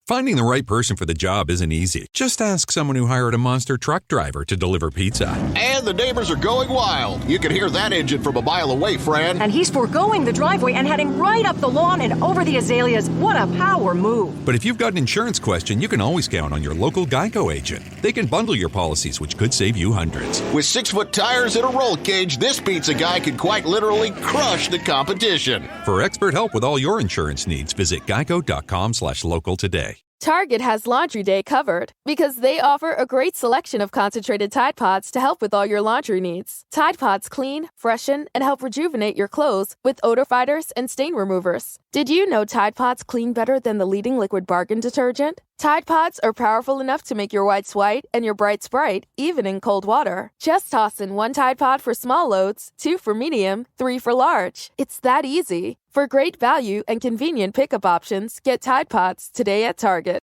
Finding the right person for the job isn't easy. Just ask someone who hired a monster truck driver to deliver pizza. And the neighbors are going wild. You can hear that engine from a mile away, Fran. And he's foregoing the driveway and heading right up the lawn and over the azaleas. What a power move. But if you've got an insurance question, you can always count on your local Geico agent. They can bundle your policies, which could save you hundreds. With 6-foot tires and a roll cage, this pizza guy can quite literally crush the competition. For expert help with all your insurance needs, visit geico.com/local today. Target has Laundry Day covered because they offer a great selection of concentrated Tide Pods to help with all your laundry needs. Tide Pods clean, freshen, and help rejuvenate your clothes with odor fighters and stain removers. Did you know Tide Pods clean better than the leading liquid bargain detergent? Tide Pods are powerful enough to make your whites white and your brights bright, even in cold water. Just toss in 1 Tide Pod for small loads, 2 for medium, 3 for large. It's that easy. For great value and convenient pickup options, get Tide Pods today at Target.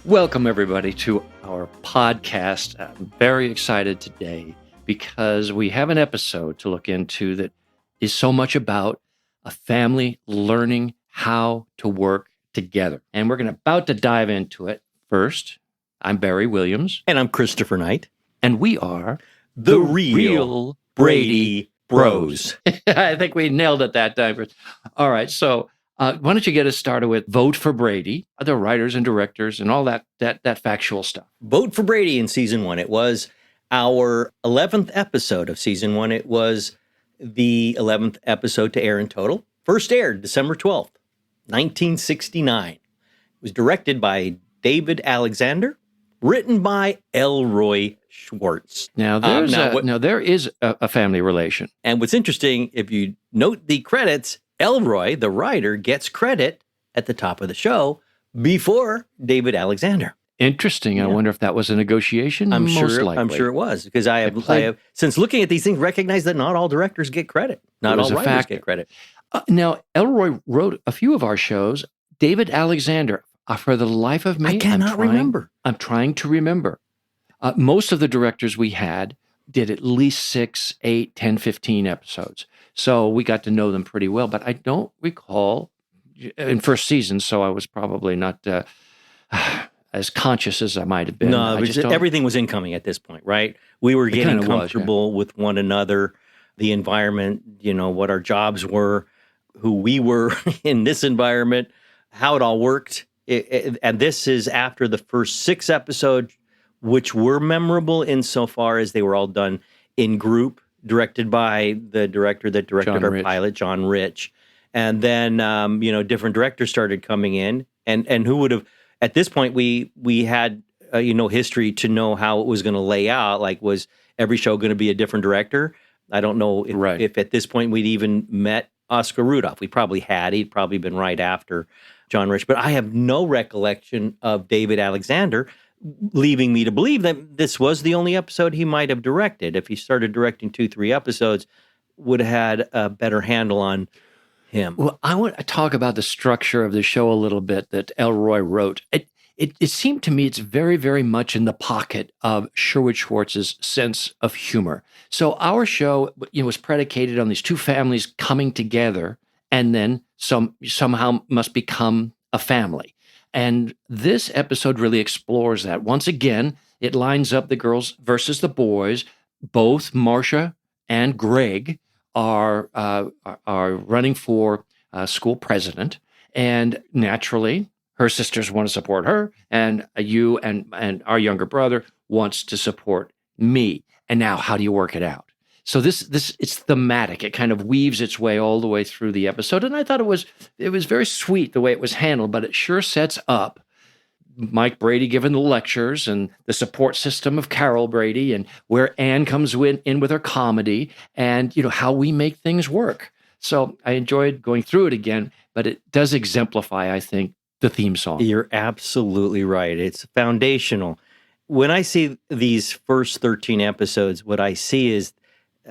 Welcome, everybody, to our podcast. I'm very excited today because we have an episode to look into that is so much about a family learning how to work together. And we're about to dive into it. First, I'm Barry Williams. And I'm Christopher Knight. And we are the real Brady Bros. I think we nailed it that time. All right, so why don't you get us started with Vote for Brady, the writers and directors and all that factual stuff. Vote for Brady in season 1. It was our 11th episode of season 1. It was the 11th episode to air in total. First aired December 12th, 1969. It was directed by David Alexander, written by Elroy Schwartz. Now, there is a family relation. And what's interesting, if you note the credits, Elroy, the writer, gets credit at the top of the show before David Alexander. Interesting. Yeah. I wonder if that was a negotiation. I'm sure it was, because I have, since looking at these things, recognized that not all directors get credit. Not all writers get credit. Now, Elroy wrote a few of our shows. David Alexander, for the life of me, I cannot remember. I'm trying to remember. Most of the directors we had did at least 6, 8, 10, 15 episodes. So we got to know them pretty well, but I don't recall in first season, so I was probably not as conscious as I might have been. No, everything was incoming at this point, right? We were getting comfortable with one another, the environment, what our jobs were, who we were in this environment, how it all worked. And this is after the first 6 episodes, which were memorable insofar as they were all done in group, directed by the director that directed our pilot, John Rich. And then, different directors started coming in. And who would have, at this point, we had, history to know how it was going to lay out. Like, was every show going to be a different director? I don't know if at this point we'd even met Oscar Rudolph. We probably had. He'd probably been right after John Rich. But I have no recollection of David Alexander, leaving me to believe that this was the only episode he might have directed. If he started directing 2-3 episodes, would have had a better handle on him. Well, I want to talk about the structure of the show a little bit that Elroy wrote. It seemed to me it's very, very much in the pocket of Sherwood Schwartz's sense of humor. So our show was predicated on these 2 families coming together and then somehow must become a family. And this episode really explores that. Once again, it lines up the girls versus the boys. Both Marcia and Greg are running for school president, and naturally, her sisters want to support her, and you and our younger brother wants to support me. And now, how do you work it out? So this it's thematic. It kind of weaves its way all the way through the episode, and I thought it was very sweet the way it was handled. But it sure sets up Mike Brady giving the lectures and the support system of Carol Brady, and where Anne comes in with her comedy, and how we make things work. So I enjoyed going through it again, but it does exemplify, I think, the theme song. You're absolutely right. It's foundational. When I see these first 13 episodes, what I see is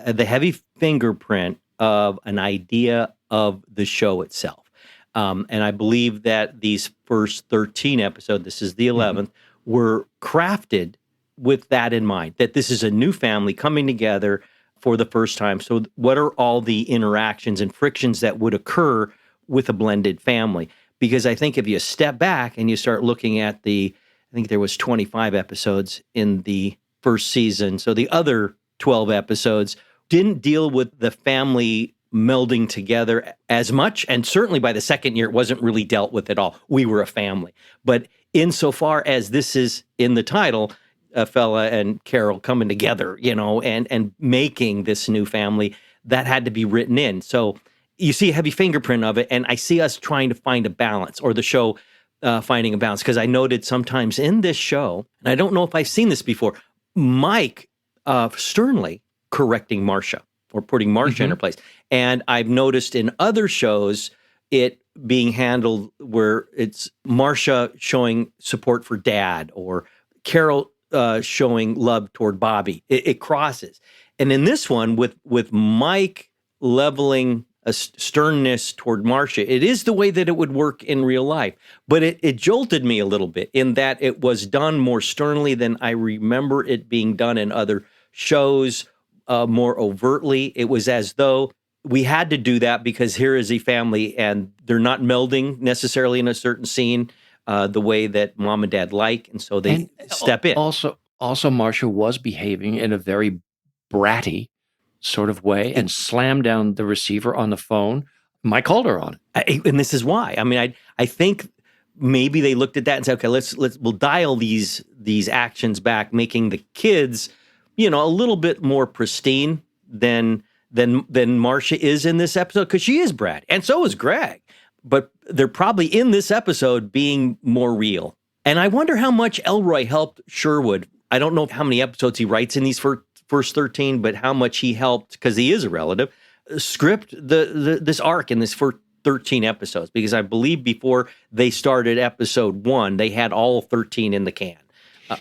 the heavy fingerprint of an idea of the show itself. And I believe that these first 13 episodes, this is the 11th, were crafted with that in mind, that this is a new family coming together for the first time. So what are all the interactions and frictions that would occur with a blended family? Because I think if you step back and you start looking at I think there was 25 episodes in the first season. So the other 12 episodes didn't deal with the family melding together as much. And certainly by the second year, it wasn't really dealt with at all. We were a family. But insofar as this is in the title, Fella and Carol coming together, and making this new family, that had to be written in. So you see a heavy fingerprint of it, and I see us trying to find a balance, or the show finding a balance, because I noted sometimes in this show, and I don't know if I've seen this before, Mike sternly correcting Marcia or putting Marcia in her place. And I've noticed in other shows it being handled where it's Marcia showing support for Dad, or Carol showing love toward Bobby. It crosses. And in this one, with Mike leveling a sternness toward Marcia, it is the way that it would work in real life. But it jolted me a little bit in that it was done more sternly than I remember it being done in other shows, more overtly. It was as though we had to do that because here is a family and they're not melding necessarily in a certain scene the way that Mom and Dad like, and so they step in. Also, Marcia was behaving in a very bratty sort of way and slammed down the receiver on the phone. Mike called her on it. And this is why. I mean, I think maybe they looked at that and said, okay, we'll dial these actions back, making the kids, a little bit more pristine than Marcia is in this episode, because she is bratty, and so is Greg. But they're probably in this episode being more real. And I wonder how much Elroy helped Sherwood. I don't know how many episodes he writes in these first 13, but how much he helped, because he is a relative, script this arc in this first 13 episodes. Because I believe before they started episode 1, they had all 13 in the can.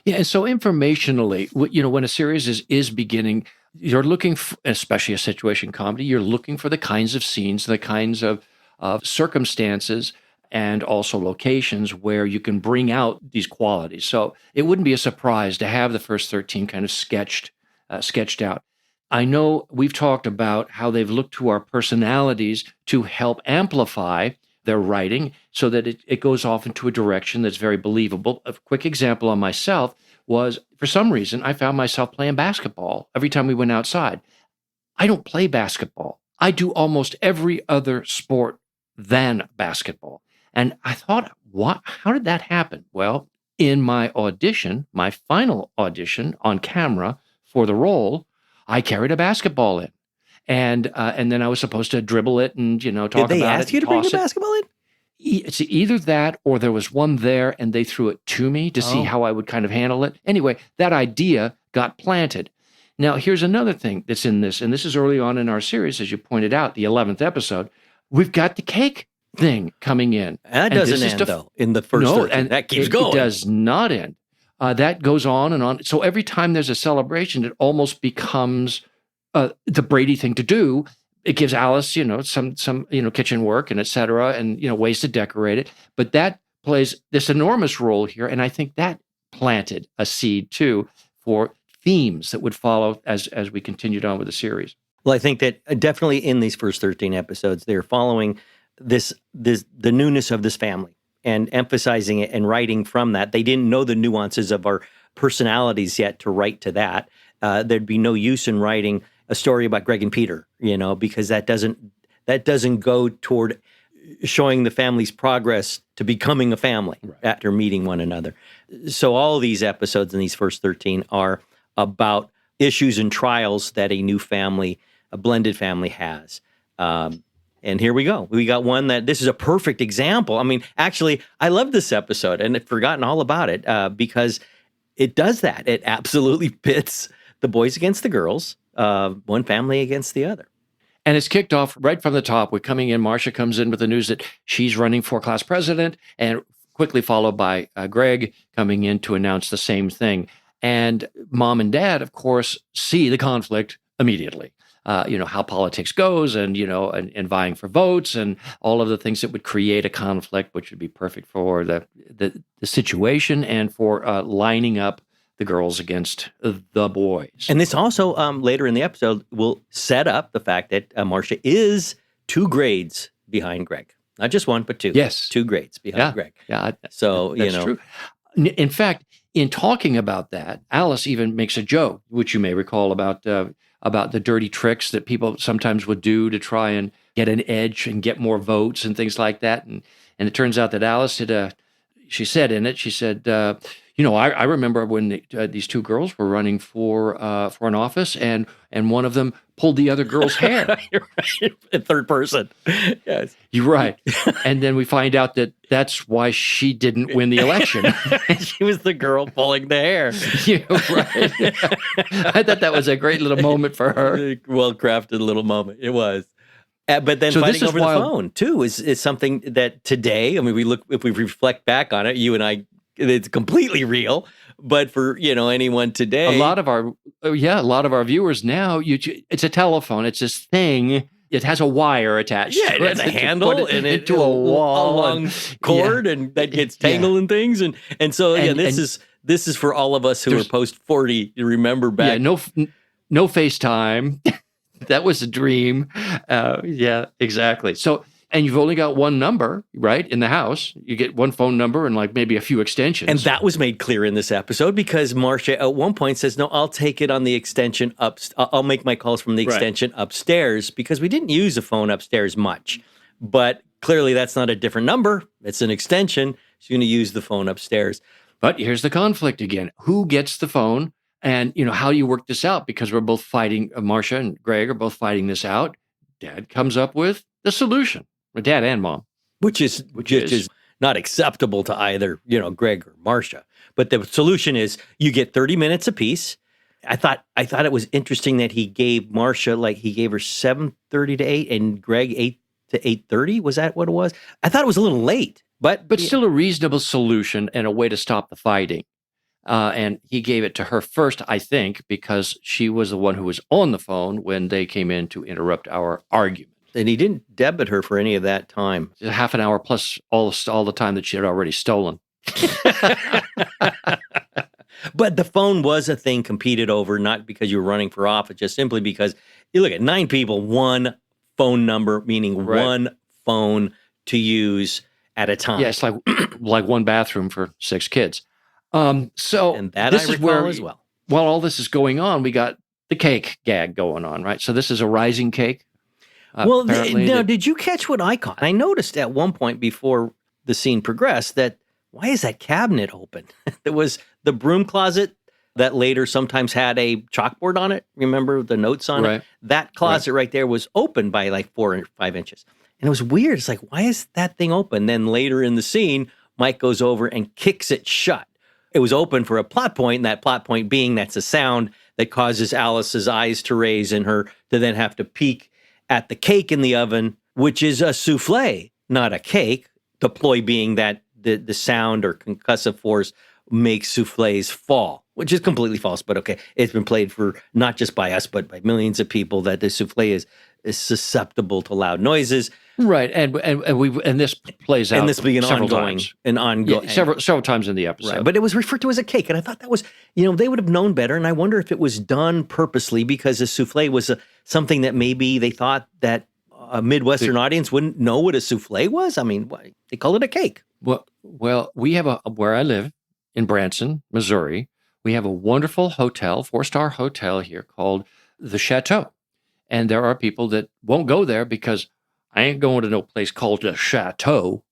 And so informationally, when a series is beginning, you're looking for, especially a situation comedy, you're looking for the kinds of scenes, the kinds of circumstances, and also locations where you can bring out these qualities. So it wouldn't be a surprise to have the first 13 kind of sketched out. I know we've talked about how they've looked to our personalities to help amplify their writing so that it goes off into a direction that's very believable. A quick example on myself was, for some reason, I found myself playing basketball every time we went outside. I don't play basketball. I do almost every other sport than basketball. And I thought, how did that happen? Well, in my final audition on camera for the role, I carried a basketball in. And then I was supposed to dribble it and, talk about it. Did they ask you to bring a basketball in? It's either that or there was one there and they threw it to me to see how I would kind of handle it. Anyway, that idea got planted. Now, here's another thing that's in this, and this is early on in our series, as you pointed out, the 11th episode. We've got the cake thing coming in. And that doesn't end, though, in the first 13. And that keeps going. It does not end. That goes on and on. So every time there's a celebration, it almost becomes the Brady thing to do. It gives Alice, some kitchen work and et cetera, and, ways to decorate it. But that plays this enormous role here. And I think that planted a seed, too, for themes that would follow as we continued on with the series. Well, I think that definitely in these first 13 episodes, they're following the newness of this family and emphasizing it and writing from that. They didn't know the nuances of our personalities yet to write to that. There'd be no use in writing a story about Greg and Peter, because that doesn't go toward showing the family's progress to becoming a family after meeting one another. So all these episodes in these first 13 are about issues and trials that a new family, a blended family, has. And here we go. We got one this is a perfect example. I mean, actually, I love this episode and I've forgotten all about it because it does that. It absolutely pits the boys against the girls, one family against the other. And it's kicked off right from the top. We're coming in. Marcia comes in with the news that she's running for class president, and quickly followed by Greg coming in to announce the same thing. And Mom and Dad, of course, see the conflict immediately. how politics goes and vying for votes and all of the things that would create a conflict, which would be perfect for the situation and for lining up the girls against the boys. And this also, later in the episode, will set up the fact that Marcia is 2 grades behind Greg. Not just 1, but 2. Yes. 2 grades behind Greg. Yeah. So, that's true. In fact, in talking about that, Alice even makes a joke, which you may recall about the dirty tricks that people sometimes would do to try and get an edge and get more votes and things like that. And it turns out that Alice she said, I remember when these 2 girls were running for an office, and one of them pulled the other girl's hair. You're right. In third person. Yes. You're right. And then we find out that that's why she didn't win the election. She was the girl pulling the hair. Yeah, right. I thought that was a great little moment for her. Well-crafted little moment. It was. But then fighting over the phone, too, is something that today, I mean, if we reflect back on it, you and I, it's completely real. But for, anyone today. A lot of our viewers now, it's a telephone. It's this thing. It has a wire attached. Yeah, it has a handle and into a long cord, and that gets tangled in things. And so, this is for all of us who are post 40. You remember back. Yeah, no FaceTime. That was a dream. Yeah, exactly. So, and you've only got one number, right, in the house. You get one phone number and like maybe a few extensions. And that was made clear in this episode because Marcia at one point says, no, I'll take it on the extension up. I'll make my calls from the extension upstairs, because we didn't use a phone upstairs much. But clearly that's not a different number. It's an extension. So you're going to use the phone upstairs. But here's the conflict again. Who gets the phone? And, how do you work this out? Because we're both fighting, Marcia and Greg are both fighting this out. Dad comes up with the solution. Dad and Mom. Which is not acceptable to either, Greg or Marcia. But the solution is you get 30 minutes apiece. I thought it was interesting that he gave Marcia, he gave her 7:30 to 8 and Greg 8 to 8:30. Was that what it was? I thought it was a little late. But still a reasonable solution and a way to stop the fighting. And he gave it to her first, I think, because she was the one who was on the phone when they came in to interrupt our argument. And he didn't debit her for any of that time. Half an hour plus all the time that she had already stolen. But the phone was a thing competed over, not because you were running for office, just simply because you look at 9 people, 1 phone number, meaning 1 phone to use at a time. Yeah, it's like 1 bathroom for 6 kids. So and that this I is where, as well. While all this is going on, we got the cake gag going on, right? So this is a rising cake. Did you catch what I caught? I noticed at one point before the scene progressed that why is that cabinet open? There was the broom closet that later sometimes had a chalkboard on it. Remember the notes on it? That closet right there was open by like 4 or 5 inches. And it was weird. It's like, why is that thing open? Then later in the scene, Mike goes over and kicks it shut. It was open for a plot point, and that plot point being that's a sound that causes Alice's eyes to raise and her to then have to peek at the cake in the oven, which is a souffle, not a cake. The ploy being that the sound or concussive force makes souffles fall, which is completely false, but okay. It's been played for not just by us, but by millions of people that the souffle is susceptible to loud noises. Right, and this plays out. And this being ongoing. Several times in the episode. Right, but it was referred to as a cake, and I thought that was, they would have known better, and I wonder if it was done purposely because a souffle was something that maybe they thought that a Midwestern audience wouldn't know what a souffle was. I mean, they call it a cake. Well, we have where I live in Branson, Missouri, we have a wonderful hotel, 4-star hotel here called the Chateau, and there are people that won't go there because I ain't going to no place called the Chateau.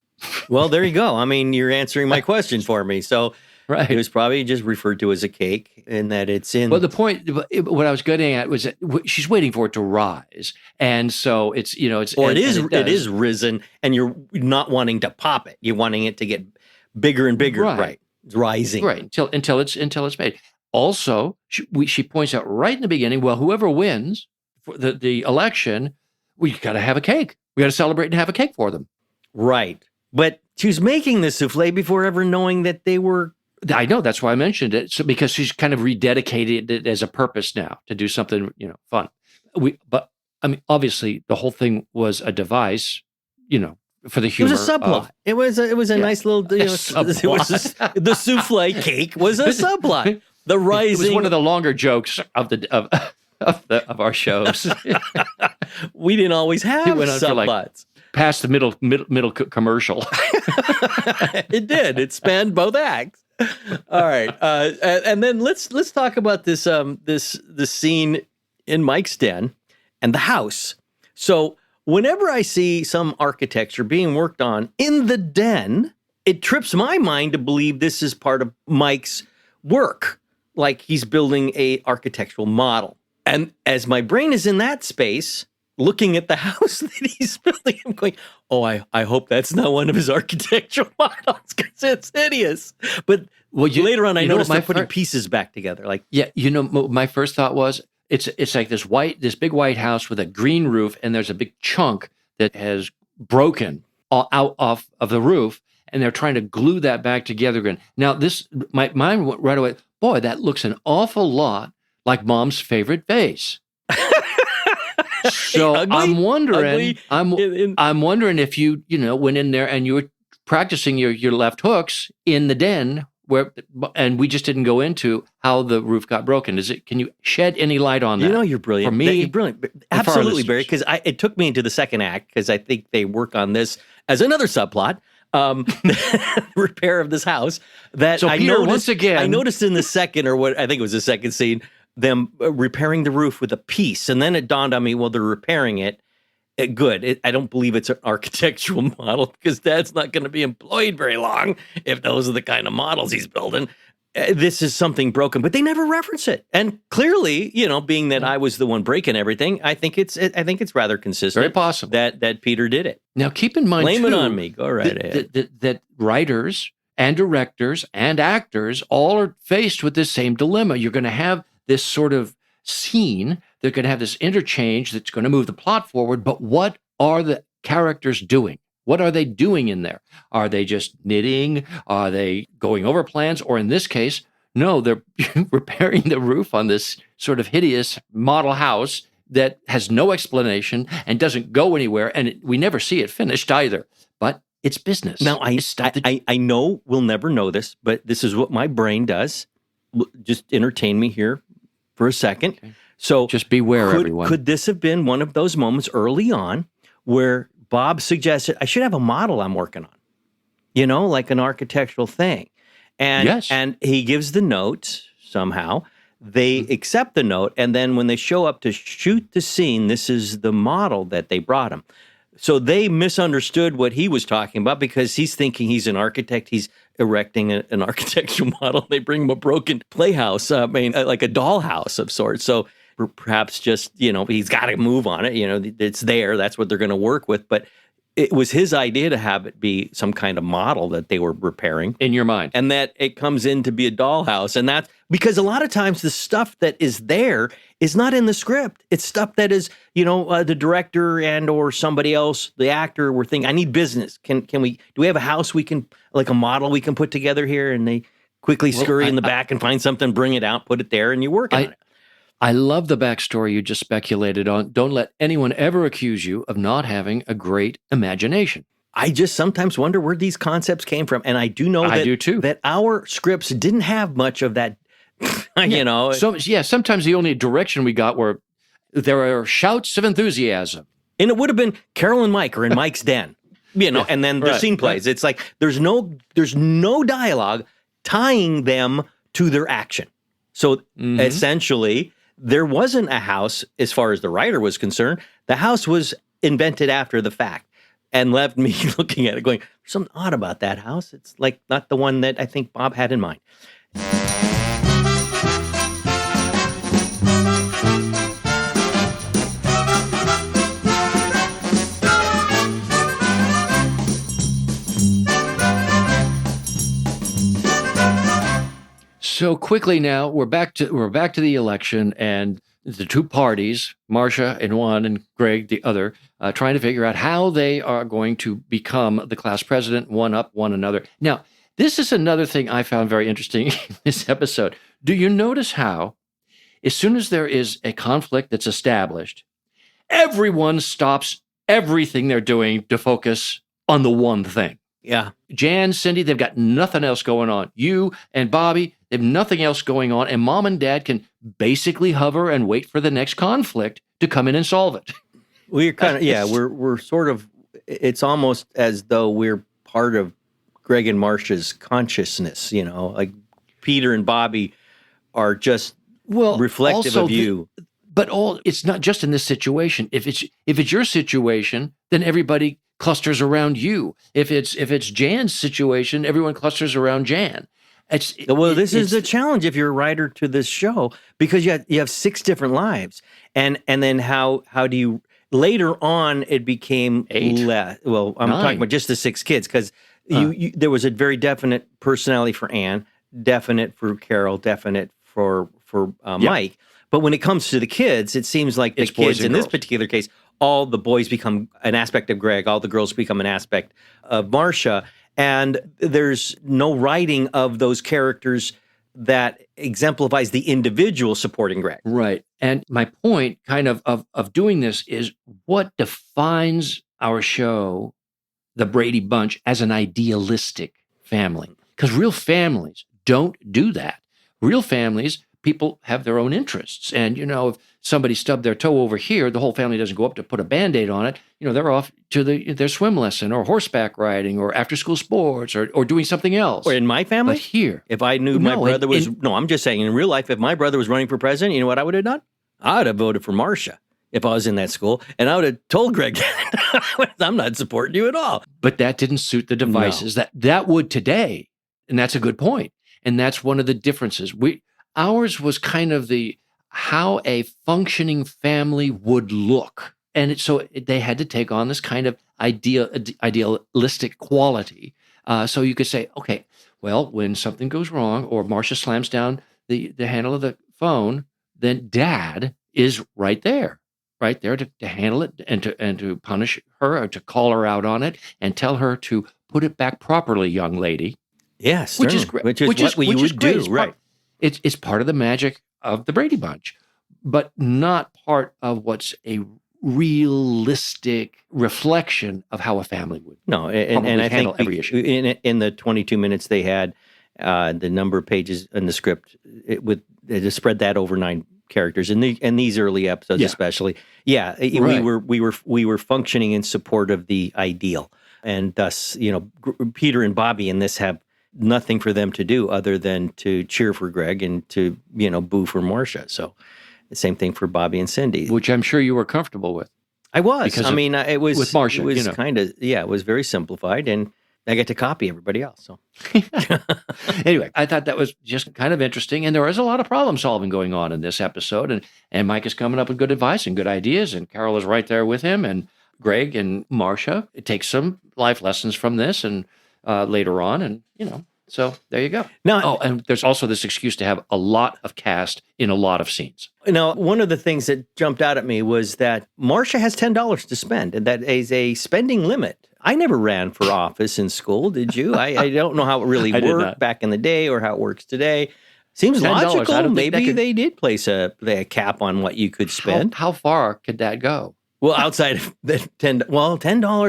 Well, there you go. I mean, you're answering my question for me. So it was probably just referred to as a cake and that it's in. Well, the point, what I was getting at was that she's waiting for it to rise. And so it is risen and you're not wanting to pop it. You're wanting it to get bigger and bigger. Right. It's rising. Right. Until it's made. Also, she points out right in the beginning, well, whoever wins for the election, we got to have a cake. We got to celebrate and have a cake for them. Right. But she was making the souffle before ever knowing that they were. I know. That's why I mentioned it. So because she's kind of rededicated it as a purpose now to do something, fun. obviously the whole thing was a device, for the humor. It was a subplot. It was a nice little, the souffle cake was a subplot. The rising. It was one of the longer jokes of our shows. We didn't always have subplots. Past the middle commercial. It did. It spanned both acts. All right, and then let's talk about this this scene in Mike's den and the house. So whenever I see some architecture being worked on in the den, it trips my mind to believe this is part of Mike's work, like he's building a architectural model. And as my brain is in that space, looking at the house that he's building, I'm going, oh, I hope that's not one of his architectural models because it's hideous. But later on, I noticed they're putting pieces back together. My first thought was, it's like this big white house with a green roof, and there's a big chunk that has broken out off of the roof, and they're trying to glue that back together again. Now, my mind went right away, boy, that looks an awful lot like Mom's favorite vase. So I'm wondering, I'm wondering if you went in there and you were practicing your left hooks in the den and we just didn't go into how the roof got broken. Can you shed any light on that? You're brilliant. For me, you're brilliant. Absolutely, Barry, because it took me into the second act because I think they work on this as another subplot. Repair of this house that so Peter, once again, I noticed in the second, or what I think it was the second scene, them repairing the roof with a piece. And then it dawned on me, well, they're repairing it. Good. I don't believe it's an architectural model because Dad's not going to be employed very long if those are the kind of models he's building. This is something broken, but they never reference it. And clearly, being that I was the one breaking everything, I think it's rather consistent. Very possible that Peter did it. Now, keep in mind, blame it on me. Go right ahead. That writers and directors and actors all are faced with this same dilemma. You're going to have this sort of scene. They're going to have this interchange that's going to move the plot forward. But what are the characters doing? What are they doing in there? Are they just knitting? Are they going over plans? Or in this case, no, they're repairing the roof on this sort of hideous model house that has no explanation and doesn't go anywhere. And we never see it finished either. But it's business. Now, I know we'll never know this, but this is what my brain does. Just entertain me here for a second. Okay. So just beware, everyone. Could this have been one of those moments early on where Bob suggested I should have a model I'm working on, like an architectural thing. And he gives the note somehow. They accept the note. And then when they show up to shoot the scene, this is the model that they brought him. So they misunderstood what he was talking about because he's thinking he's an architect. He's erecting an architectural model. They bring him a broken playhouse, like a dollhouse of sorts. So perhaps just, he's got to move on it. It's there. That's what they're going to work with. But it was his idea to have it be some kind of model that they were repairing. In your mind. And that it comes in to be a dollhouse. And that's because a lot of times the stuff that is there is not in the script. It's stuff that is, the director and or somebody else, the actor, were thinking, I need business. Do we have a house we can, like a model we can put together here? And they quickly scurry in the back and find something, bring it out, put it there, and you work on it. I love the backstory you just speculated on. Don't let anyone ever accuse you of not having a great imagination. I just sometimes wonder where these concepts came from. And I do know that our scripts didn't have much of that, sometimes the only direction we got were there are shouts of enthusiasm. And it would have been Carol and Mike are in Mike's den, and then the scene plays. Right. It's like there's no dialogue tying them to their action. So essentially, there wasn't a house as far as the writer was concerned. The house was invented after the fact and left me looking at it going, there's something odd about that house. It's like not the one that I think Bob had in mind. So quickly now, we're back to the election, and the two parties, Marcia in one and Greg the other, trying to figure out how they are going to become the class president, one up one another. Now, this is another thing I found very interesting in this episode. Do you notice how, as soon as there is a conflict that's established, everyone stops everything they're doing to focus on the one thing. Yeah. Jan, Cindy, they've got nothing else going on. You and Bobby, they have nothing else going on. And Mom and Dad can basically hover and wait for the next conflict to come in and solve it. We're kind of, we're sort of, it's almost as though we're part of Greg and Marcia's consciousness, like Peter and Bobby are just reflective of you. But it's not just in this situation. If it's your situation, then everybody clusters around you. If it's Jan's situation, everyone clusters around Jan. This is the challenge if you're a writer to this show, because you have 6 different lives, and then how do you later on it became 8. less. Well, I'm 9. talking about just the 6 kids, because there was a very definite personality for Anne, definite for Carol, definite for Mike. But when it comes to the kids, it seems like the kids in this particular case, all the boys become an aspect of Greg, all the girls become an aspect of Marcia, and there's no writing of those characters that exemplifies the individual supporting Greg. Right. And my point kind of doing this is what defines our show, The Brady Bunch, as an idealistic family. Because real families don't do that. Real families, people have their own interests. And, if somebody stubbed their toe over here, the whole family doesn't go up to put a Band-Aid on it. They're off to their swim lesson or horseback riding or after-school sports or doing something else. Or in my family? But here. If I knew my brother was... No, I'm just saying, in real life, if my brother was running for president, you know what I would have done? I would have voted for Marcia if I was in that school. And I would have told Greg, I'm not supporting you at all. But that didn't suit the devices. No. That would today. And that's a good point. And that's one of the differences. Ours was kind of how a functioning family would look. And so they had to take on this kind of idealistic quality. So you could say, okay, well, when something goes wrong or Marcia slams down the handle of the phone, then Dad is right there to handle it and to punish her or to call her out on it and tell her to put it back properly, young lady. Yes, which is great. Which is what you would do, right? It's part of the magic of the Brady Bunch, but not part of what's a realistic reflection of how a family would. No, and I think every issue. In the 22 minutes they had, the number of pages in the script, to spread that over 9 characters in these early episodes, especially. Yeah, right. we were functioning in support of the ideal, and thus, Peter and Bobby in this have nothing for them to do other than to cheer for Greg and to, boo for Marcia. So the same thing for Bobby and Cindy. Which I'm sure you were comfortable with. I was. It was... With Marcia, it was kind of, it was very simplified, and I get to copy everybody else. So anyway, I thought that was just kind of interesting. And there was a lot of problem solving going on in this episode. And Mike is coming up with good advice and good ideas. And Carol is right there with him. And Greg and Marcia take some life lessons from this and later on. And, so there you go. Now, and there's also this excuse to have a lot of cast in a lot of scenes. Now, one of the things that jumped out at me was that Marcia has $10 to spend, and that is a spending limit. I never ran for office in school, did you? I don't know how it really worked back in the day or how it works today. Seems logical. Maybe they did place a cap on what you could spend. How far could that go? Well, outside of the $10.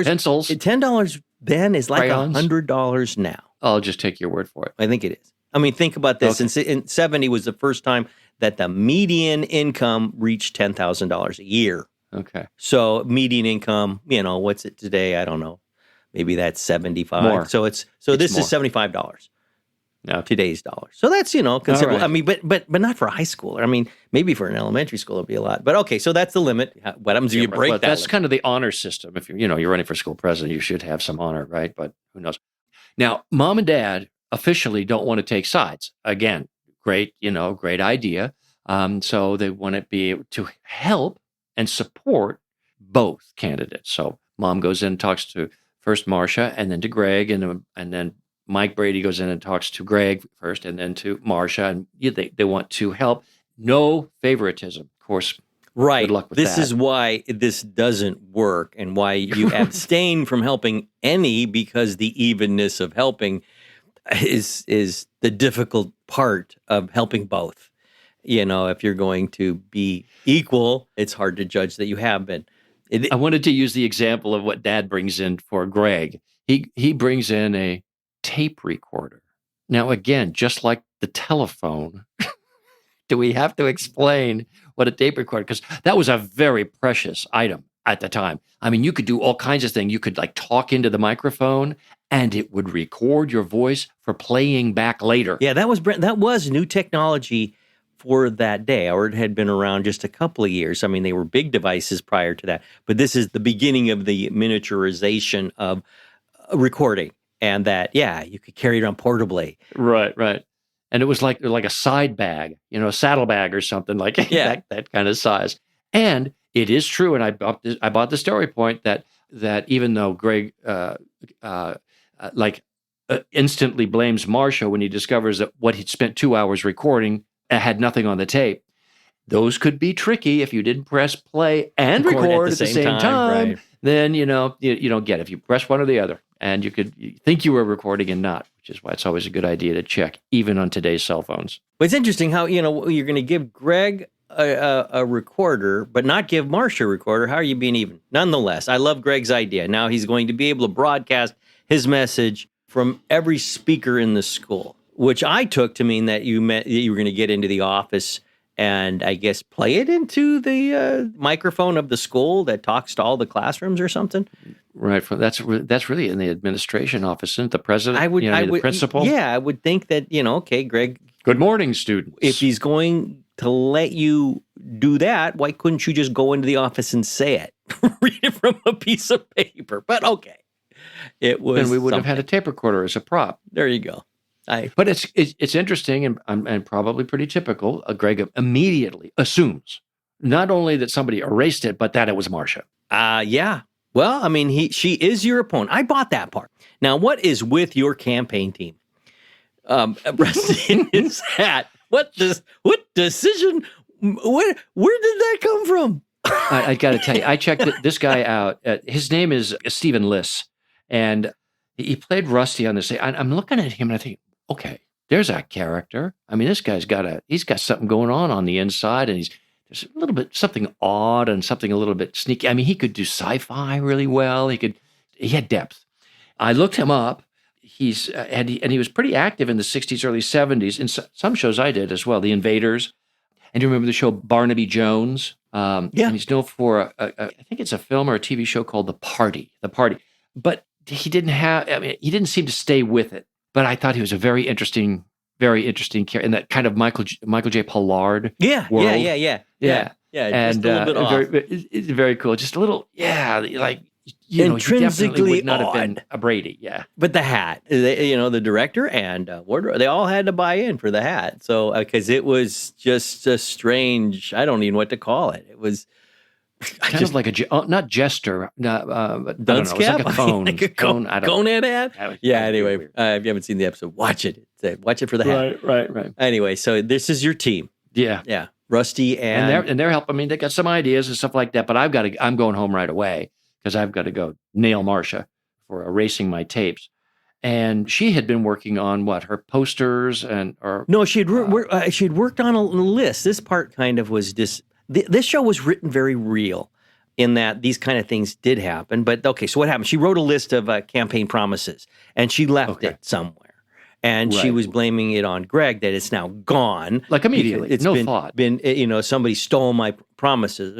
Pencils. $10 then is like $100 now. I'll just take your word for it. I think it is. I mean, think about this. Okay. In 70 was the first time that the median income reached $10,000 a year. Okay. So median income, what's it today? I don't know. Maybe that's 75. More. So this more. Is $75. No. Today's dollars. So that's, considerable. Right. I mean, but not for a high schooler. I mean, maybe for an elementary school it'll be a lot. But okay, so that's the limit. What happens if you break that? That's limit? kind of the honor system. If you're running for school president, you should have some honor, right? But who knows? Now, Mom and Dad officially don't want to take sides. Again, great idea. So they want to be able to help and support both candidates. So Mom goes in and talks to first Marcia and then to Greg, and then Mike Brady goes in and talks to Greg first and then to Marcia, and they want to help. No favoritism, of course. Right. Good luck with this that. is why this doesn't work and why you abstain from helping any, because the evenness of helping is the difficult part of helping both. if you're going to be equal, it's hard to judge that you have been. I wanted to use the example of what Dad brings in for Greg. He brings in a tape recorder. Now, again, just like the telephone, do we have to explain what a tape recorder? Because that was a very precious item at the time. I mean, you could do all kinds of things. You could talk into the microphone, and it would record your voice for playing back later. Yeah, that was new technology for that day, or it had been around just a couple of years. I mean, they were big devices prior to that, but this is the beginning of the miniaturization of recording, and that, you could carry it around portably. Right. And it was like a side bag, a saddle bag or something like that kind of size. And it is true, and I bought the story point that even though Greg instantly blames Marcia when he discovers that what he'd spent 2 hours recording had nothing on the tape, those could be tricky if you didn't press play and record at the same time. Right. Then you don't get it. If you press one or the other, and you think you were recording and not, which is why it's always a good idea to check, even on today's cell phones. But it's interesting how you're going to give Greg a recorder, but not give Marcia a recorder. How are you being even? Nonetheless, I love Greg's idea. Now he's going to be able to broadcast his message from every speaker in the school, which I took to mean that you meant that you were going to get into the office and I guess play it into the microphone of the school that talks to all the classrooms or something. Right. That's really in the administration office, isn't the president? The principal. Yeah, I would think that okay, Greg. Good morning, students. If he's going to let you do that, why couldn't you just go into the office and say it? Read it from a piece of paper. But okay, it was. Then we would have had a tape recorder as a prop. There you go. But it's interesting and probably pretty typical. Greg immediately assumes not only that somebody erased it, but that it was Marcia. Yeah. Well, I mean, she is your opponent. I bought that part. Now, what is with your campaign team? Rusty in his hat. What decision? Where did that come from? I got to tell you, I checked this guy out. His name is Stephen Liss, and he played Rusty on this. I'm looking at him and I think, okay, there's a character. I mean, this guy's he's got something going on the inside, and there's a little bit something odd and something a little bit sneaky. I mean, he could do sci-fi really well. He had depth. I looked him up. He was pretty active in the 60s, early 70s, in some shows I did as well, The Invaders. And you remember the show Barnaby Jones? And he's known for, I think it's a film or a TV show called The Party. But he didn't seem to stay with it. But I thought he was a very interesting character in that kind of Michael J. Pollard world. Yeah. And just a little bit off. It's very cool. Just a little, like, intrinsically he would not odd. have been a Brady, But the hat, the director and wardrobe, they all had to buy in for the hat. So, because it was just a strange, I don't even know what to call it. It was kind of like not jester, but dunce cap, like a cone. like a conehead hat. Yeah. Anyway, if you haven't seen the episode, watch it. Watch it for the hat. Right. Anyway, so this is your team. Yeah. Rusty and they're helping. I mean, they got some ideas and stuff like that. But I'm going home right away because I've got to go nail Marcia for erasing my tapes. And she had been working on her posters she had worked on a list. This part kind of was this show was written very real in that these kind of things did happen. But okay, so what happened? She wrote a list of campaign promises and she left it somewhere. And she was blaming it on Greg that it's now gone. Like immediately. It's thought. Somebody stole my promises,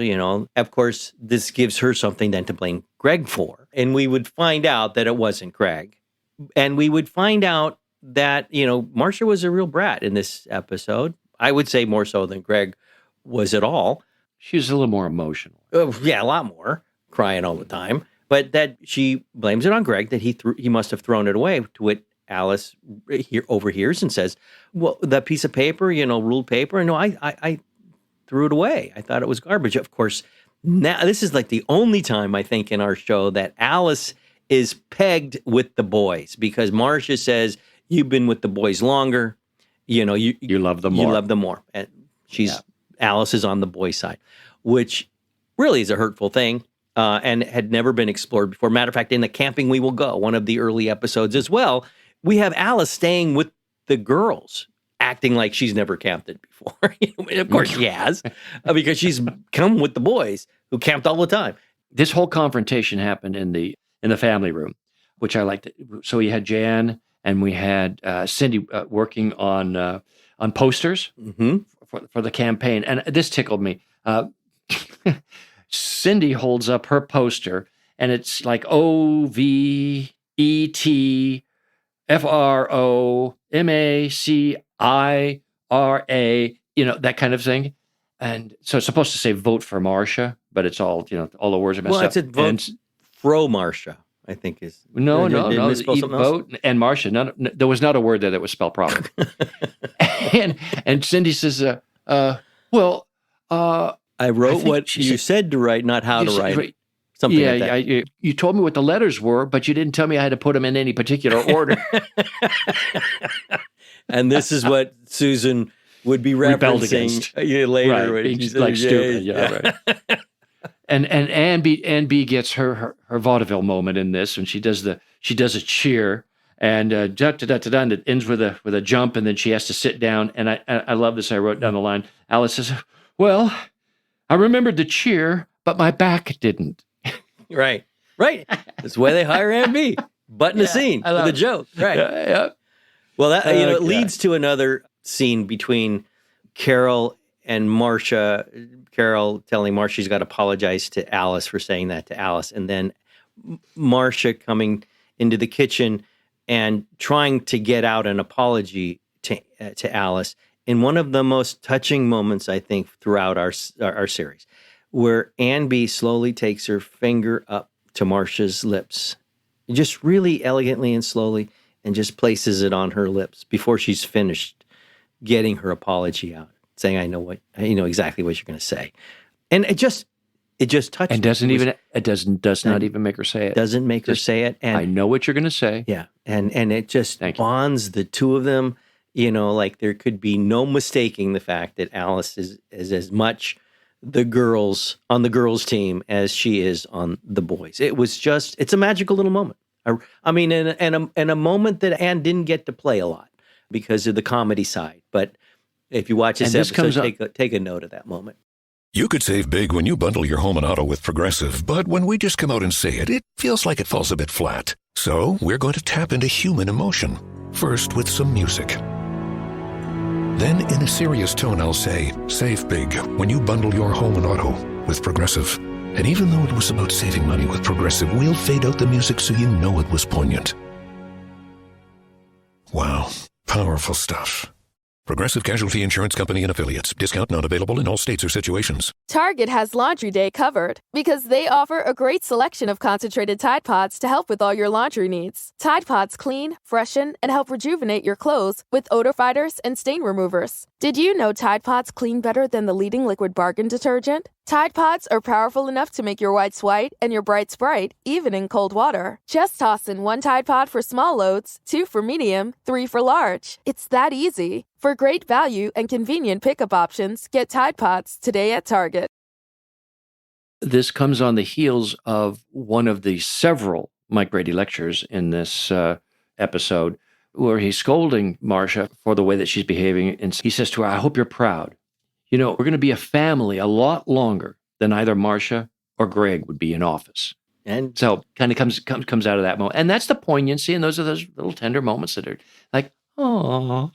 Of course, this gives her something then to blame Greg for. And we would find out that it wasn't Greg. And we would find out that, Marcia was a real brat in this episode. I would say more so than Greg was at all. She was a little more emotional. Yeah, a lot more. Crying all the time. But that she blames it on Greg, that he must have thrown it away, to which Alice overhears and says, well, that piece of paper, ruled paper, no, I threw it away. I thought it was garbage. Of course, now this is like the only time I think in our show that Alice is pegged with the boys, because Marcia says, you've been with the boys longer. You love them more. You love them more. And Alice is on the boys' side, which really is a hurtful thing. And had never been explored before. Matter of fact, in the Camping We Will Go, one of the early episodes as well, we have Alice staying with the girls acting like she's never camped it before. Of course she has, because she's come with the boys who camped all the time. This whole confrontation happened in the family room, which I liked. So we had Jan and we had Cindy working on posters for the campaign, and this tickled me. Cindy holds up her poster, and it's like OVETFROMACIRA, that kind of thing. And so it's supposed to say vote for Marcia, but it's all, all the words are messed up. Well, it's a vote pro Marcia, I think is. No. Vote and Marcia. There was not a word there that was spelled properly. and Cindy says, I wrote what you said to write, not how to write. Something like that. You told me what the letters were, but you didn't tell me I had to put them in any particular order. And this is what Susan would be referencing later. Right. Like stupid. Yeah. Right. And Anne B gets her vaudeville moment in this, and she does a cheer, and and it ends with a jump, and then she has to sit down. And I love this. I wrote down the line. Alice says, "Well, I remembered the cheer, but my back didn't." Right. That's why they hire Anne B. Button a scene with a joke. Right. Yeah. Well, that it leads to another scene between Carol and Marcia. Carol telling Marcia she's got to apologize to Alice for saying that to Alice, and then Marcia coming into the kitchen and trying to get out an apology to Alice in one of the most touching moments, I think, throughout our series, where Anne B slowly takes her finger up to Marcia's lips, just really elegantly and slowly, and just places it on her lips before she's finished getting her apology out, saying, I know exactly what you're going to say. And it just touched and does not even make her say it. Doesn't make her say it. And I know what you're going to say. Yeah. And it just bonds the two of them, like there could be no mistaking the fact that Alice is as much the girls on the girls team as she is on the boys. It's a magical little moment. I mean, and a moment that Anne didn't get to play a lot because of the comedy side. But if you watch this episode, take a note of that moment. You could save big when you bundle your home and auto with Progressive, but when we just come out and say it, it feels like it falls a bit flat. So we're going to tap into human emotion, first with some music. Then in a serious tone, I'll say, save big when you bundle your home and auto with Progressive. And even though it was about saving money with Progressive, we'll fade out the music so you know it was poignant. Wow, powerful stuff. Progressive Casualty Insurance Company and Affiliates. Discount not available in all states or situations. Target has Laundry Day covered because they offer a great selection of concentrated Tide Pods to help with all your laundry needs. Tide Pods clean, freshen, and help rejuvenate your clothes with odor fighters and stain removers. Did you know Tide Pods clean better than the leading liquid bargain detergent? Tide Pods are powerful enough to make your whites white and your brights bright, even in cold water. Just toss in 1 Tide Pod for small loads, 2 for medium, 3 for large. It's that easy. For great value and convenient pickup options, get Tide Pods today at Target. This comes on the heels of one of the several Mike Brady lectures in this episode where he's scolding Marcia for the way that she's behaving. And he says to her, I hope you're proud. We're going to be a family a lot longer than either Marcia or Greg would be in office. And so kind of comes out of that moment. And that's the poignancy. And those are those little tender moments that are like, oh.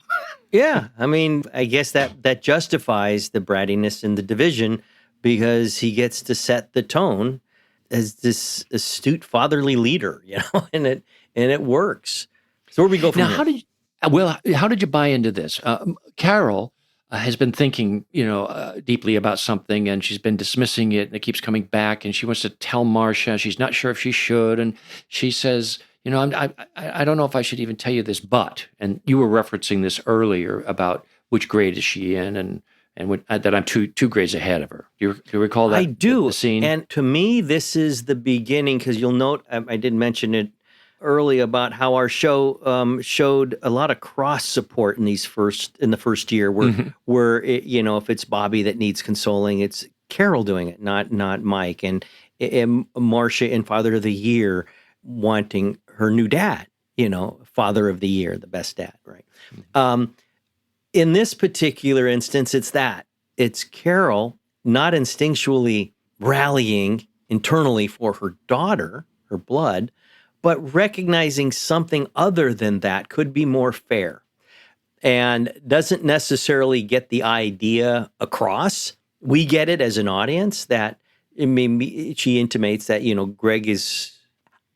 Yeah. I mean, I guess that justifies the brattiness in the division because he gets to set the tone as this astute fatherly leader, and it works. So where we go from here? How did you buy into this? Carol has been thinking, deeply about something, and she's been dismissing it, and it keeps coming back, and she wants to tell Marcia. She's not sure if she should, and she says, I don't know if I should even tell you this, but, and you were referencing this earlier about which grade is she in, and that I'm two grades ahead of her. Do you recall that? I do. The scene? And to me, this is the beginning, because you'll note, I did mention it early about how our show showed a lot of cross support in the first year, where if it's Bobby that needs consoling, it's Carol doing it, not Mike, and Marcia in Father of the Year wanting her new dad, Father of the Year, the best dad, right? In this particular instance, it's that. It's Carol not instinctually rallying internally for her daughter, her blood, but recognizing something other than that could be more fair and doesn't necessarily get the idea across. We get it as an audience that she intimates that, Greg is,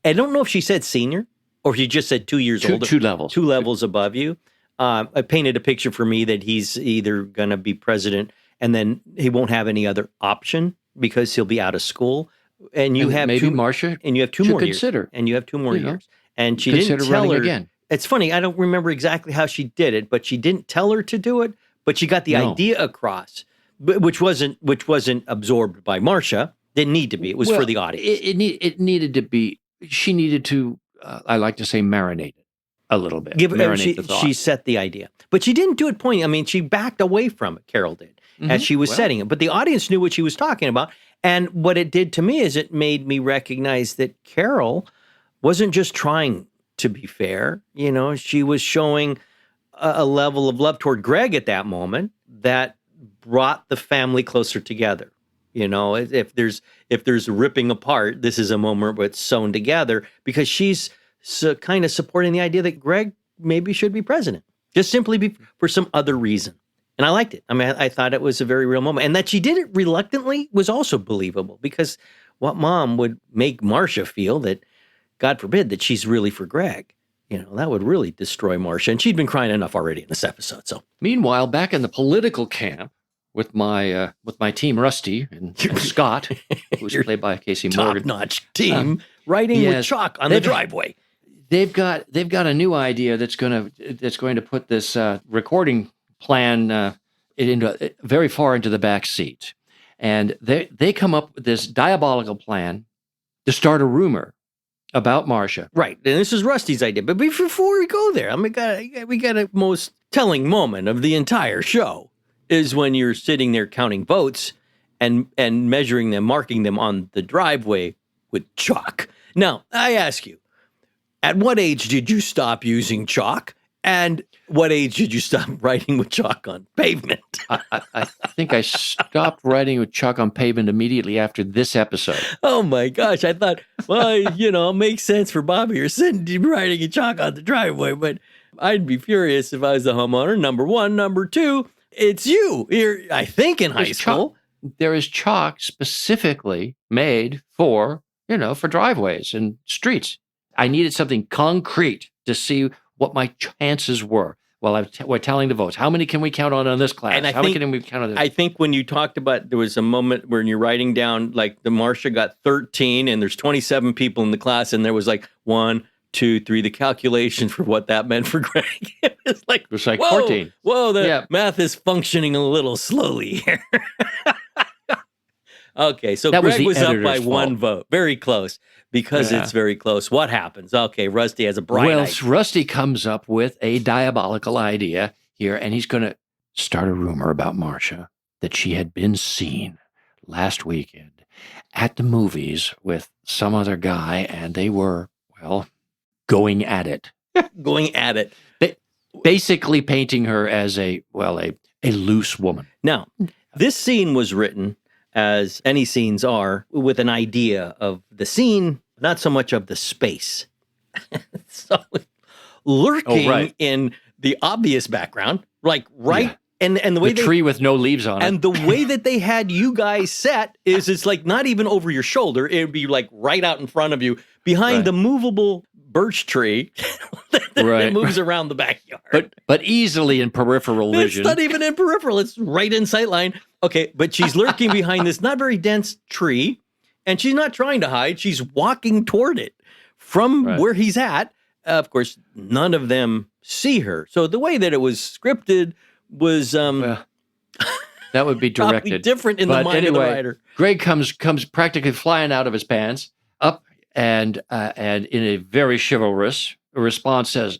I don't know if she said senior or she just said 2 years older. 2 levels. 2 levels above you. I painted a picture for me that he's either going to be president and then he won't have any other option because he'll be out of school. And you have maybe Marcia, and you have 2 more years. And you have 2 more years. And she didn't tell her again. It's funny. I don't remember exactly how she did it, but she didn't tell her to do it. But she got the idea across, which wasn't absorbed by Marcia. Didn't need to be. It was for the audience. It needed to be. She needed to. I like to say marinate it a little bit. Marinate the thought. She set the idea, but she didn't do it pointing. I mean, she backed away from it. Carol did as she was setting it, but the audience knew what she was talking about. And what it did to me is it made me recognize that Carol wasn't just trying to be fair. She was showing a level of love toward Greg at that moment that brought the family closer together. If there's ripping apart, this is a moment where it's sewn together because she's kind of supporting the idea that Greg maybe should be president, just simply for some other reason. And I liked it. I mean, I thought it was a very real moment. And that she did it reluctantly was also believable because what mom would make Marcia feel that, God forbid, that she's really for Greg. That would really destroy Marcia. And she'd been crying enough already in this episode. So, meanwhile, back in the political camp with my team, Rusty and Scott, who's played by Casey Morgan. Top-notch team, writing with chalk on the driveway. They've got a new idea that's going to put this recording plan very far into the back seat. And they come up with this diabolical plan to start a rumor about Marcia. Right. And this is Rusty's idea. But before we go there, we got a most telling moment of the entire show is when you're sitting there counting votes and measuring them, marking them on the driveway with chalk. Now, I ask you, at what age did you stop using chalk? And what age did you stop writing with chalk on pavement? I think I stopped writing with chalk on pavement immediately after this episode. Oh my gosh. I thought, well, it makes sense for Bobby. You're sitting writing a chalk on the driveway, but I'd be furious if I was the homeowner. Number one. Number two, it's you. You're, I think, in high school. There is chalk specifically made for driveways and streets. I needed something concrete to see what my chances were while we're tallying the votes. How many can we count on this class? And How many can we count on this? I think when you talked about, there was a moment when you're writing down, like the Marcia got 13 and there's 27 people in the class and there was like 1, 2, 3, the calculations for what that meant for Greg. It was like whoa, 14. Whoa, the math is functioning a little slowly here. Okay, so Greg was up by fault. 1 vote. Very close. Because it's very close. What happens? Okay, Rusty has a bright idea. Rusty comes up with a diabolical idea here, and he's going to start a rumor about Marcia that she had been seen last weekend at the movies with some other guy, and they were, going at it. Going at it. Basically painting her as a loose woman. Now, this scene was written, as any scenes are, with an idea of the scene, not so much of the space. So lurking in the obvious background, like and the way the tree with no leaves on it. And the way that they had you guys set is it's like not even over your shoulder. It would be like right out in front of you behind the movable birch tree that moves around the backyard. But easily in peripheral vision. It's not even in peripheral. It's right in sight line. Okay, but she's lurking behind this not very dense tree, and she's not trying to hide. She's walking toward it from where he's at. Of course, none of them see her. So the way that it was scripted was that would be directed different in the mind of the writer. Greg comes practically flying out of his pants up and in a very chivalrous response says,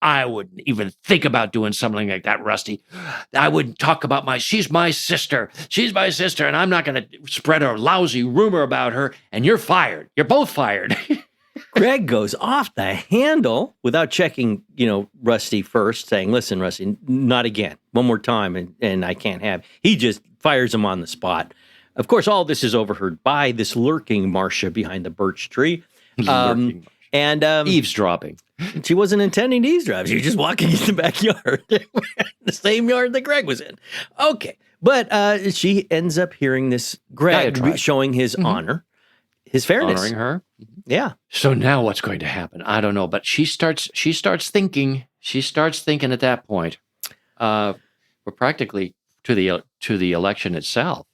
I wouldn't even think about doing something like that, Rusty. I wouldn't talk about she's my sister. She's my sister, and I'm not going to spread a lousy rumor about her, and you're fired. You're both fired. Greg goes off the handle without checking, Rusty first, saying, listen, Rusty, not again. One more time, and I can't have. He just fires him on the spot. Of course, all this is overheard by this lurking Marcia behind the birch tree. And eavesdropping. She wasn't intending to eavesdrop. She was just walking in the backyard, the same yard that Greg was in. Okay. But she ends up hearing this Greg showing his honor, his fairness. Honoring her. Yeah. So now what's going to happen? I don't know. But she starts thinking. She starts thinking at that point. We're practically to the election itself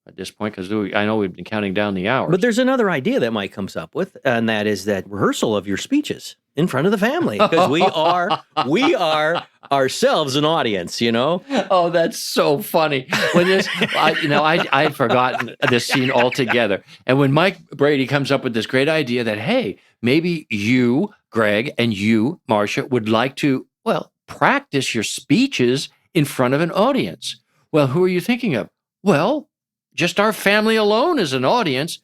at this point, because I know we've been counting down the hours. But there's another idea that Mike comes up with, and that is that rehearsal of your speeches in front of the family, because we are ourselves an audience, Oh, that's so funny. When this, I'd forgotten this scene altogether. And when Mike Brady comes up with this great idea that, hey, maybe you, Greg, and you, Marcia, would like to, practice your speeches in front of an audience. Well, who are you thinking of? Well, just our family alone as an audience.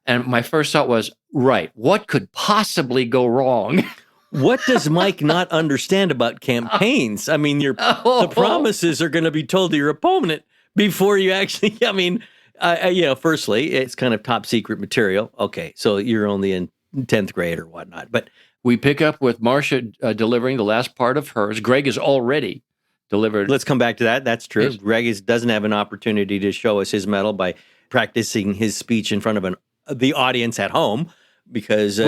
And my first thought was, right, what could possibly go wrong? What does Mike not understand about campaigns? I mean, the promises are going to be told to your opponent before you actually, firstly, it's kind of top secret material. Okay, so you're only in 10th grade or whatnot. But we pick up with Marcia delivering the last part of hers. Greg is already delivered. Let's come back to that. That's true. Greg doesn't have an opportunity to show us his mettle by practicing his speech in front of the audience at home, because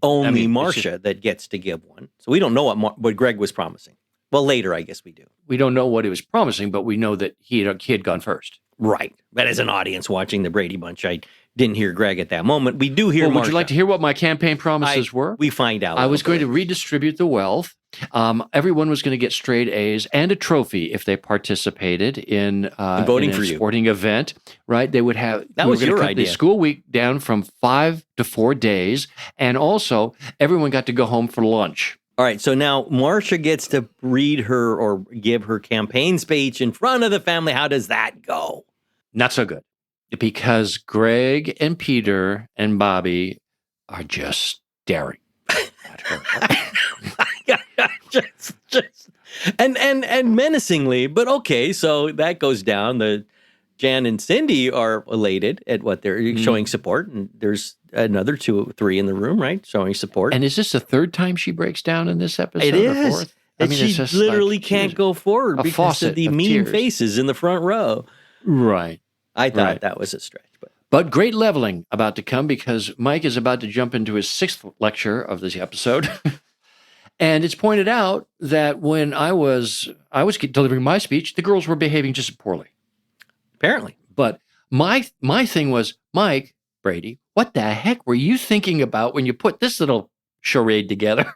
only Marcia that gets to give one. So we don't know what Greg was promising. Well, later, I guess we do. We don't know what he was promising, but we know that he had gone first. Right. But as an audience watching the Brady Bunch, I didn't hear Greg at that moment. We do hear Marcia. Would you like to hear what my campaign promises were? We find out. I was going to redistribute the wealth. Everyone was going to get straight A's and a trophy if they participated in voting for a sporting event. Right? They would have. That was your idea. The school week down from 5 to 4 days, and also everyone got to go home for lunch. All right, so now Marcia gets to read her or give her campaign speech in front of the family. How does that go? Not so good, because Greg and Peter and Bobby are just staring at her. and menacingly, but okay, so that goes down. The Jan and Cindy are elated at what they're showing support, and there's another 2 or 3 in the room, right, showing support. And is this the third time she breaks down in this episode? It is. Or fourth? And she literally can't go forward because of the mean faces in the front row. Right. I thought that was a stretch. But great leveling about to come, because Mike is about to jump into his 6th lecture of this episode. And it's pointed out that when I was delivering my speech, the girls were behaving just poorly. Apparently. But my thing was, Mike Brady, what the heck were you thinking about when you put this little charade together?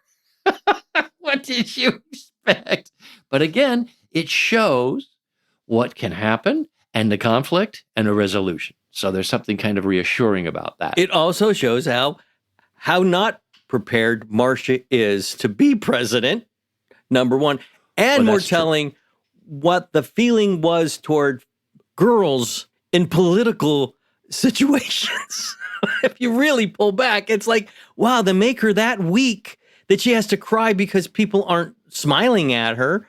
What did you expect? But again, it shows what can happen and the conflict and a resolution. So there's something kind of reassuring about that. It also shows how not prepared Marcia is to be president, number one. And we're telling what the feeling was toward girls in political situations. If you really pull back, it's like, wow, they make her that weak that she has to cry because people aren't smiling at her.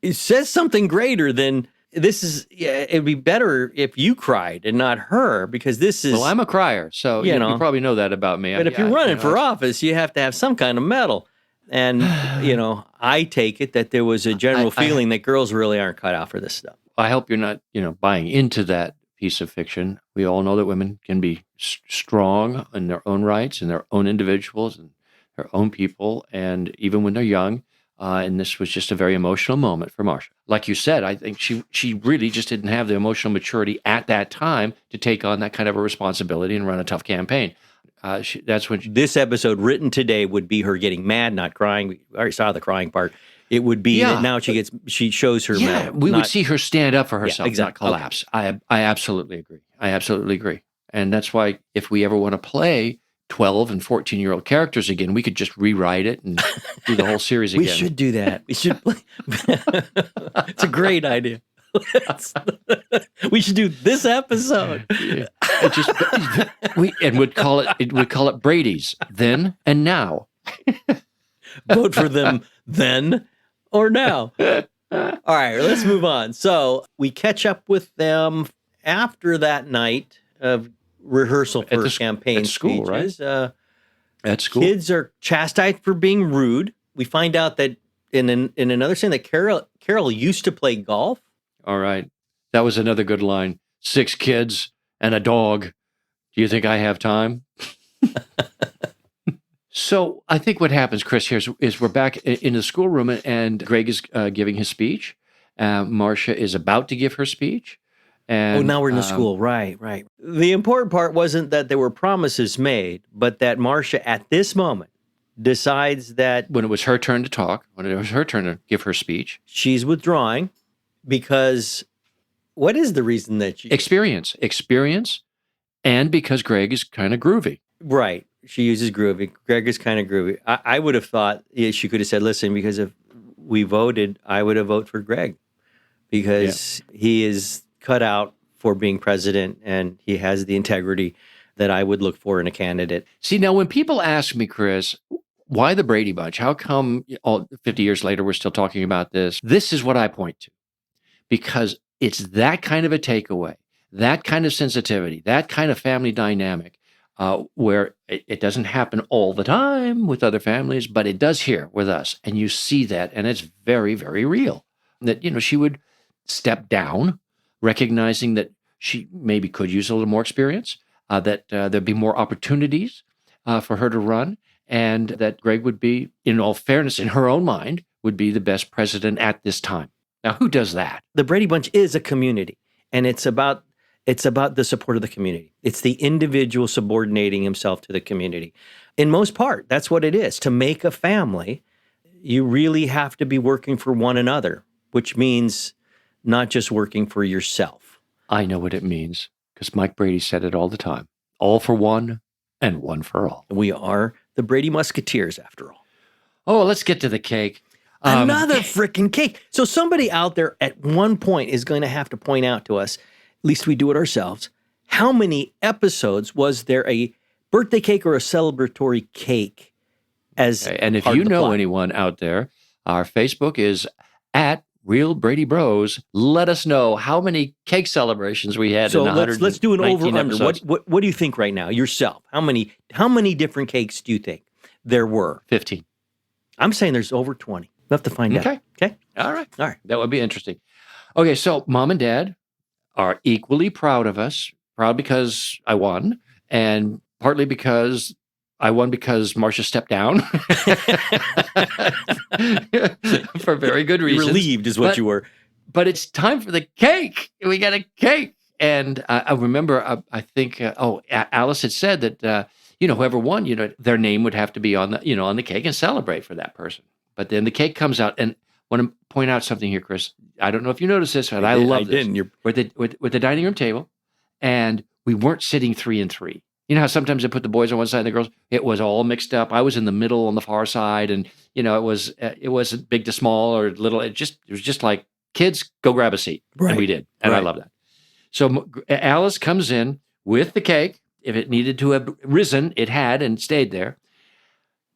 It says something greater than this is. Yeah, it'd be better if you cried and not her, because this is. Well, I'm a crier, so you probably know that about me. But if you're running for office, you have to have some kind of medal. And, I take it that there was a general feeling that girls really aren't cut out for this stuff. I hope you're not, buying into that piece of fiction. We all know that women can be strong in their own rights and their own individuals and their own people, and even when they're young. And this was just a very emotional moment for Marcia. Like you said, I think she really just didn't have the emotional maturity at that time to take on that kind of a responsibility and run a tough campaign. That's when this episode written today would be her getting mad, not crying. We already saw the crying part. It would be that now she shows her mad. We would see her stand up for herself, exactly. not collapse. Okay. I absolutely agree. I absolutely agree. And that's why if we ever want to play 12 and 14-year-old characters again, we could just rewrite it and do the whole series again. We should do that. We should play. It's a great idea. We should do this episode. Yeah. It just would call it Brady's then and now. Vote for them then or now. All right, let's move on. So we catch up with them after that night of rehearsal for campaign at school, speeches. Right? At school, kids are chastised for being rude. We find out that in another scene that Carol used to play golf. All right, that was another good line. 6 kids and a dog. Do you think I have time? So I think what happens, Chris, here is we're back in the schoolroom, and Greg is giving his speech. Marcia is about to give her speech. And, now we're in the school. Right. The important part wasn't that there were promises made, but that Marcia at this moment decides that when it was her turn to talk, when it was her turn to give her speech, she's withdrawing because what is the reason that she... Experience, and because Greg is kind of groovy. Right. She uses groovy. Greg is kind of groovy. I would have thought she could have said, listen, because if we voted, I would have voted for Greg because he is cut out for being president and he has the integrity that I would look for in a candidate. See, now when people ask me, Chris, why the Brady Bunch? How come 50 years later we're still talking about this? This is what I point to. Because it's that kind of a takeaway, that kind of sensitivity, that kind of family dynamic. Where it doesn't happen all the time with other families, but it does here with us. And you see that, and it's very, very real. That, she would step down, recognizing that she maybe could use a little more experience, that there'd be more opportunities for her to run, and that Greg would be, in all fairness, in her own mind, would be the best president at this time. Now, who does that? The Brady Bunch is a community, and it's about the support of the community. It's the individual subordinating himself to the community. In most part, that's what it is. To make a family, you really have to be working for one another, which means not just working for yourself. I know what it means, because Mike Brady said it all the time. All for one and one for all. We are the Brady Musketeers, after all. Oh, let's get to the cake. Another freaking cake. So somebody out there at one point is going to have to point out to us, at least we do it ourselves, how many episodes was there a birthday cake or a celebratory cake as and if you know anyone out there, our Facebook is at Real Brady Bros. Let us know how many cake celebrations we had. So let's do an over-under. What do you think right now yourself? How many different cakes do you think there were? 15. I'm saying there's over 20. We'll have to find out. Okay. All right. That would be interesting. Okay, so Mom and Dad are equally proud of us. Proud because I won, and partly because I won because Marcia stepped down for very good reasons. Relieved is what you were. But it's time for the cake. We got a cake. And I remember, I think, Alice had said that, whoever won, their name would have to be on the cake and celebrate for that person. But then the cake comes out, and I want to point out something here, Chris. I don't know if you noticed this, but I love this. We're at the dining room table, and we weren't sitting 3 and 3. You know how sometimes they put the boys on one side and the girls? It was all mixed up. I was in the middle on the far side, and it wasn't big to small or little. It was just like, kids, go grab a seat, and we did, and I love that. So Alice comes in with the cake. If it needed to have risen, it had and stayed there.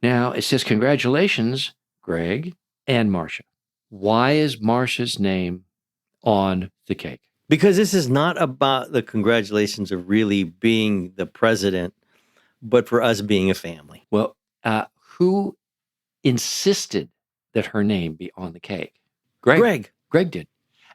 Now it says, "Congratulations, Greg and Marcia." Why is Marcia's name on the cake? Because this is not about the congratulations of really being the president, but for us being a family. Well, who insisted that her name be on the cake? Greg did.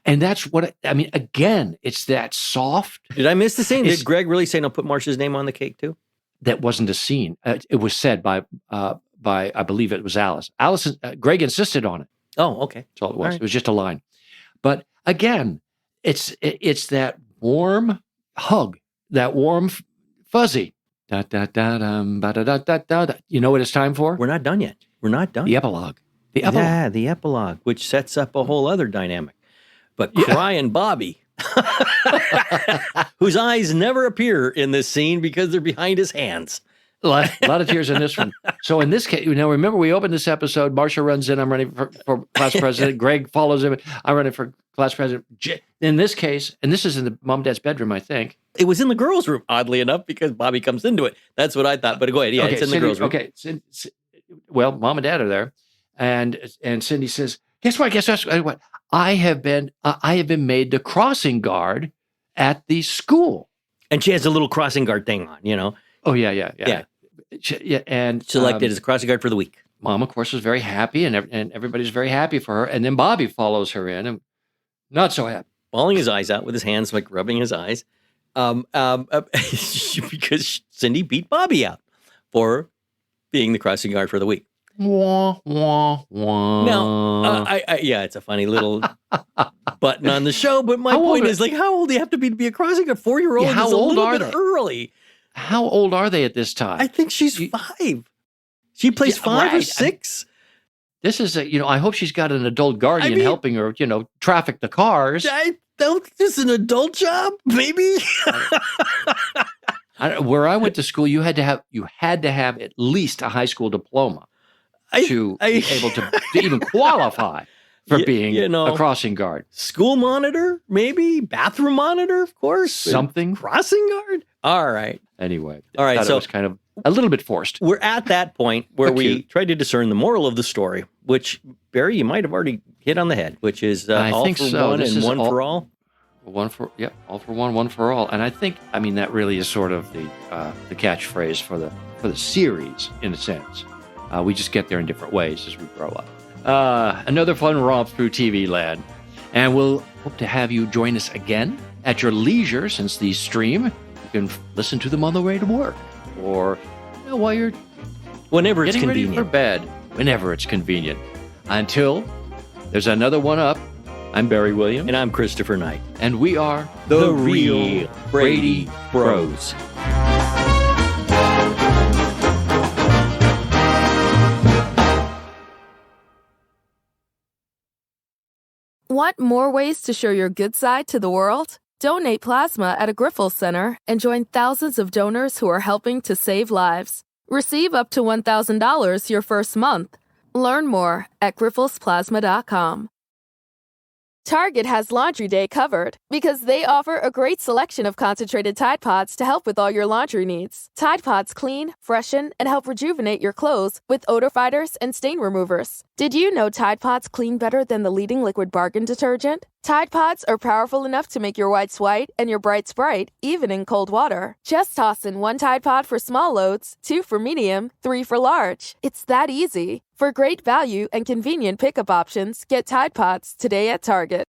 And that's again, it's that soft. Did I miss the scene? Did Greg really say, no, put Marcia's name on the cake too? That wasn't a scene. It was said by I believe it was Alice. Greg insisted on it. Oh, okay. That's all it was. Right. It was just a line. But again, it's that warm hug, that warm fuzzy. Da, da, da, dum, ba, da, da, da, da, da. You know what it's time for? We're not done yet. The epilogue. Yeah, the epilogue, which sets up a whole other dynamic. But crying Bobby, whose eyes never appear in this scene because they're behind his hands. A lot of tears in this one. So in this case, now remember, we opened this episode, Marcia runs in, I'm running for class president. Greg follows him, I'm running for class president. In this case, and this is in the mom and dad's bedroom, I think. It was in the girls' room, oddly enough, because Bobby comes into it. That's what I thought. But go ahead. Yeah, it's in the girls' room. Okay. Well, Mom and Dad are there. And Cindy says, guess what? I have been made the crossing guard at the school. And she has a little crossing guard thing on, Oh, yeah. And selected as a crossing guard for the week. Mom, of course, was very happy, and everybody's very happy for her. And then Bobby follows her in, and not so happy. Bawling his eyes out with his hands, like rubbing his eyes. Because Cindy beat Bobby out for being the crossing guard for the week. Wah, wah, wah. Now, it's a funny little button on the show, but my point is, how old do you have to be a crossing guard? 4-year-old is a little bit early. How old are they at this time? I think she's 5. She plays 5 or 6. This is I hope she's got an adult guardian helping her, traffic the cars. This is an adult job, maybe. Where I went to school, you had to have at least a high school diploma to be able to even qualify for being a crossing guard. School monitor, maybe bathroom monitor, of course. Something crossing guard. All right. Anyway, all right. So it was kind of a little bit forced. We're at that point where we tried to discern the moral of the story, which Barry, you might have already hit on the head, which is all for one and one for all. All for one, one for all. And I think, that really is sort of the catchphrase for the series in a sense. We just get there in different ways as we grow up. Another fun romp through TV land. And we'll hope to have you join us again at your leisure, since these stream. You can listen to them on the way to work or while you're whenever it's convenient. Ready for bed, whenever it's convenient. Until there's another one up, I'm Barry Williams. And I'm Christopher Knight. And we are the Real Brady Bros. Want more ways to show your good side to the world? Donate plasma at a Grifols Center and join thousands of donors who are helping to save lives. Receive up to $1,000 your first month. Learn more at grifolsplasma.com. Target has Laundry Day covered because they offer a great selection of concentrated Tide Pods to help with all your laundry needs. Tide Pods clean, freshen, and help rejuvenate your clothes with odor fighters and stain removers. Did you know Tide Pods clean better than the leading liquid bargain detergent? Tide Pods are powerful enough to make your whites white and your brights bright, even in cold water. Just toss in 1 Tide Pod for small loads, 2 for medium, 3 for large. It's that easy. For great value and convenient pickup options, get Tide Pods today at Target.